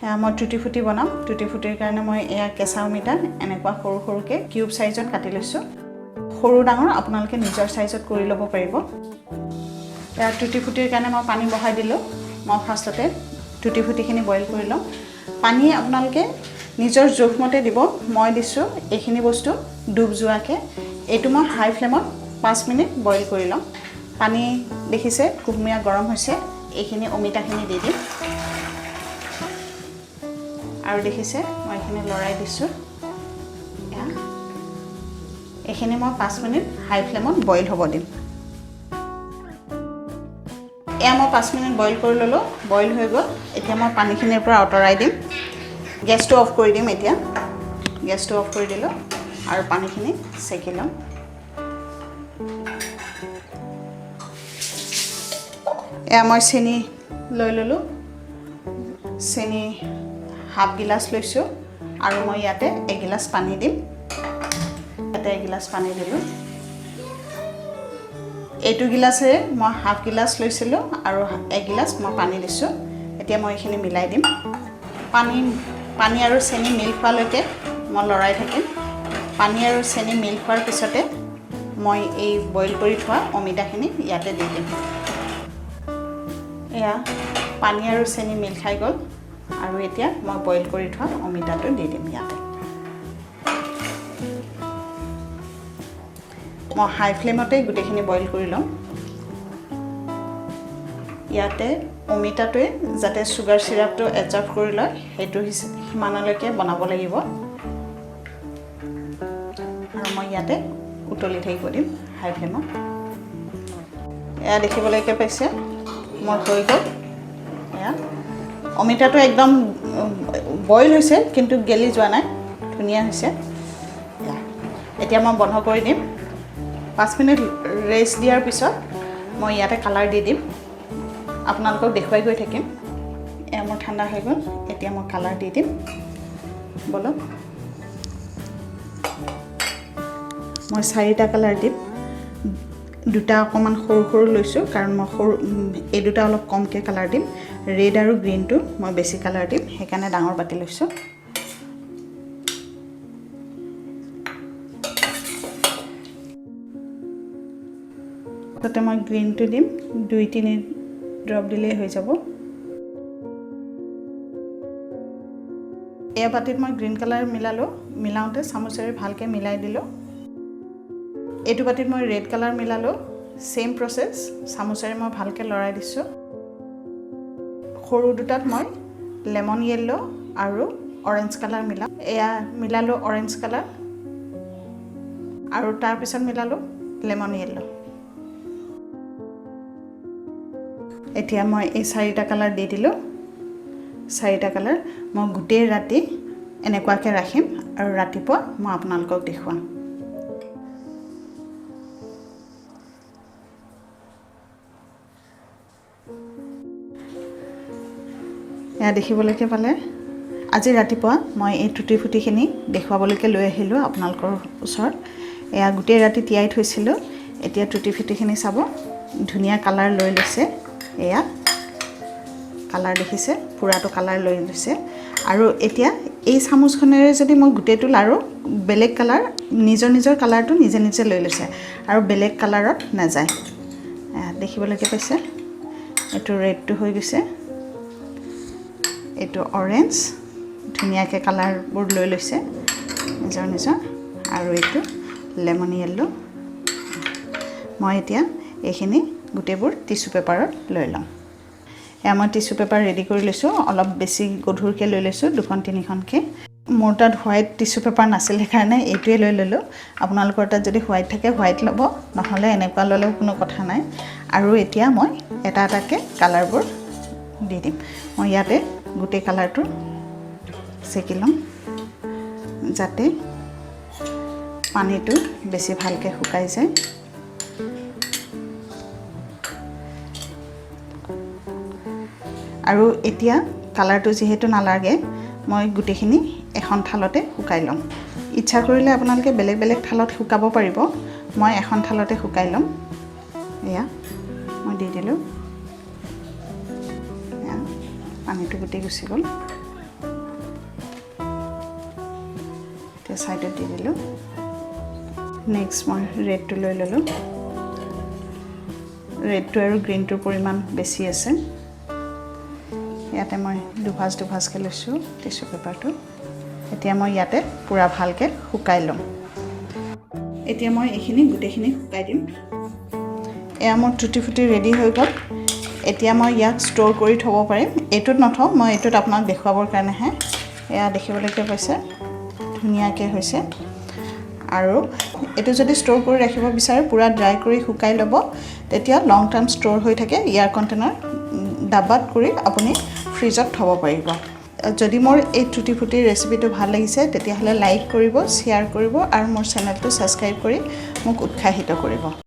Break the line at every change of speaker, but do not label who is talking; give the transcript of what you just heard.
মই টুটি-ফুটি বনাম টুটি-ফুটিৰ কাৰণে মই এয়া কেঁচা অমিতা এনেকুৱা সৰু সৰুকে কিউব সাইজত কাটি লৈছো সৰু ডাঙৰ আপোনালোকে নিজৰ সাইজত কৰি ল'ব পাৰিব এয়া টুটি-ফুটিৰ কাৰণে মই পানী বহাই দিলো মই ফাৰ্ষ্টতে টুটি-ফুটিখিনি বইল কৰি লম পানী আপোনালোকে নিজৰ জোখমতে দিব মই দিছো এইখিনি বস্তু ডুব যোৱাকে এটো মই হাই ফ্লেমত 5 মিনিট বইল কৰি লম পানী দেখিছে কুহুমীয়া গৰম হৈছে এইখিনি অমিতাখিনি দি দিম আৰু দেখিছে মই এখিনি লৰাই দিছো এখিনি মই 5 মিনিট হাই ফ্লেমত বইল হ'ব দিম এয়া মই 5 মিনিট বইল কৰি ললো বইল হৈ গ'ল এতিয়া মই পানীখিনিৰ পৰা আঁতৰাই দিম গেছটো অফ কৰি দিম এতিয়া গেছটো অফ কৰি দিলো আৰু পানীখিনি সেকি লম এয়া মই চেনি লৈ ললো চেনি হাফ গিলাস লৈছো আৰু মই ইয়াতে 1 গিলাস পানী দিম ইয়াতে 1 গিলাস পানী দিলো এইটো গিলাসে মই হাফ গিলাস লৈছিলো আৰু 1 গিলাস মই পানী দিছো এতিয়া মই এখিনি মিলাই দিম পানী আৰু চেনি মিল খোৱালৈকে মই লৰাই থাকিম পানী আৰু চেনি মিল খোৱাৰ পিছতে মই এই বইল কৰি থোৱা অমিতাখিনি ইয়াতে দি দিম এয়া পানী আৰু চেনি মিল খাই গ'ল আৰু এতিয়া মই বইল কৰি থোৱা অমিতাটো দি দিম ইয়াতে মই হাই ফ্লেমতে গুটেখিনি বইল কৰি লম ইয়াতে অমিতাটোৱে যাতে সুগাৰ সিৰাপটো এডজৰ্ব কৰি লয় হেতু হিমানলৈকে বনাব লাগিব আৰু মই ইয়াতে উতলি থাকিব দিম হাই ফ্লেমত এয়া দেখিবলৈকে পাইছে মোৰ হৈ গ'ল এয়া অমিতাটো একদম বইল হৈছে কিন্তু গেলি যোৱা নাই ধুনিয়া হৈছে এতিয়া মই বন্ধ কৰি দিম 5 মিনিট ৰেষ্ট দিয়াৰ পিছত মই ইয়াতে কালাৰ দি দিম আপোনালোকক দেখুৱাই গৈ থাকিম এয়া মোৰ ঠাণ্ডা হৈ গ'ল এতিয়া মই কালাৰ দি দিম বলক মই 4টা কালাৰ দিম দুটা অকমান সৰু সৰু লৈছো কাৰণ মই এই দুটা অলপ কমকে কালাৰ দিম ৰেড আৰু গ্ৰীনটো মই বেছি কালাৰ দিম সেইকাৰণে ডাঙৰ বাটি লৈছো তাতে মই গ্ৰীনটো দিম 2-3 ড্ৰপ দিলে হৈ যাব এই বাটিত মই গ্ৰীন কালাৰ মিলাওতে চামুচেৰে ভালকে মিলাই দিলো এইটো বাটিত মই ৰেড কালাৰ মিলালো সেম প্ৰসেস চামুচেৰে মই ভালকে লৰাই দিছো সৰু দুটাত মই লেমন ইয়েলো আৰু অৰেঞ্জ কালাৰ এয়া মিলালো অৰেঞ্জ কালাৰ আৰু তাৰ পিছত মিলালো লেমন ইয়েলো এতিয়া মই এই 4টা কালাৰ দি দিলো 4টা কালাৰ মই গুটেই ৰাতি এনেকুৱাকে ৰাখিম আৰু ৰাতিপুৱা মই আপোনালোকক দেখুৱাম এয়া দেখিবলৈকে পালে আজি ৰাতিপুৱা মই এই টুটি-ফুটিখিনি দেখুৱাবলৈকে লৈ আহিলো আপোনালোকৰ ওচৰত এয়া গুটেই ৰাতি তিয়াই থৈছিলো এতিয়া টুটি-ফুটিখিনি চাব ধুনিয়া কালাৰ লৈ লৈছে এয়া কালাৰ দেখিছে পুৰাটো কালাৰ লৈ লৈছে আৰু এতিয়া এই চামুচখনেৰে যদি মই গুটেটো লাৰু বেলেগ কালাৰ নিজৰ কালাৰটো নিজে নিজে লৈ লৈছে আৰু বেলেগ কালাৰত নাযায় দেখিবলৈকে পাইছে এটো ৰেডটো হৈ গৈছে এটো অৰেঞ্জ ধুনিয়াকে কালাৰবোৰ লৈ লৈছে নিজৰ আৰু এটো লেমন ইয়েলো মই এতিয়া এইখিনি গুটেবোৰ টিস্যু পেপাৰত লৈ লম এয়া মই টিস্যু পেপাৰ ৰেডি কৰি লৈছো অলপ বেছি গধুৰকে লৈ লৈছো দুখন তিনিখনকে মোৰ তাত হোৱাইট টিস্যু পেপাৰ নাছিল কাৰণে এইটোৱে লৈ ললো আপোনালোকৰ তাত যদি হোৱাইট থাকে হোৱাইট ল'ব নহলে এনেকুৱা ল'লেও কোনো কথা নাই আৰু এতিয়া মই এটা এটাকে কালাৰবোৰ দি দিম মই ইয়াতে গুটে কালাৰটো সেকি লম যাতে পানীটো বেছি ভালকে শুকাই যায় আৰু এতিয়া কালাৰটো যেহেতু নালাগে মই গুটেখিনি এখন থালতে শুকাই লম ইচ্ছা কৰিলে আপোনালোকে বেলেগ বেলেগ থালত শুকাব পাৰিব মই এখন থালতে শুকাই লম এয়া মই দি দিলো পানীটো গুটি গুছি গ'ল সাইডত দি দিলোঁ নেক্সট মই ৰেডটো লৈ ল'লোঁ ৰেডটো আৰু গ্ৰীণটোৰ পৰিমাণ বেছি আছে ইয়াতে মই দুভাজকৈ লৈছোঁ টিছু পেপাৰটো এতিয়া মই ইয়াতে পুৰা ভালকৈ শুকাই ল'ম এতিয়া মই এইখিনি গোটেইখিনি শুকাই দিম এয়া মোৰ টুটি ফুটি ৰেডি হৈ গ'ল এতিয়া মই ইয়াক ষ্ট'ৰ কৰি থ'ব পাৰিম এইটোত নথওঁ মই এইটোত আপোনাক দেখুৱাবৰ কাৰণেহে এয়া দেখিবলৈকে পাইছে ধুনীয়াকৈ হৈছে আৰু এইটো যদি ষ্ট'ৰ কৰি ৰাখিব বিচাৰে পুৰা ড্ৰাই কৰি শুকাই ল'ব তেতিয়া লং টাৰ্ম ষ্ট'ৰ হৈ থাকে ইয়াৰ কণ্টেইনাৰ ডাব্বাত কৰি আপুনি ফ্ৰিজত থ'ব পাৰিব যদি মোৰ এই টুটি ফুটি ৰেচিপিটো ভাল লাগিছে তেতিয়াহ'লে লাইক কৰিব শ্বেয়াৰ কৰিব আৰু মোৰ চেনেলটো ছাবস্ক্ৰাইব কৰি মোক উৎসাহিত কৰিব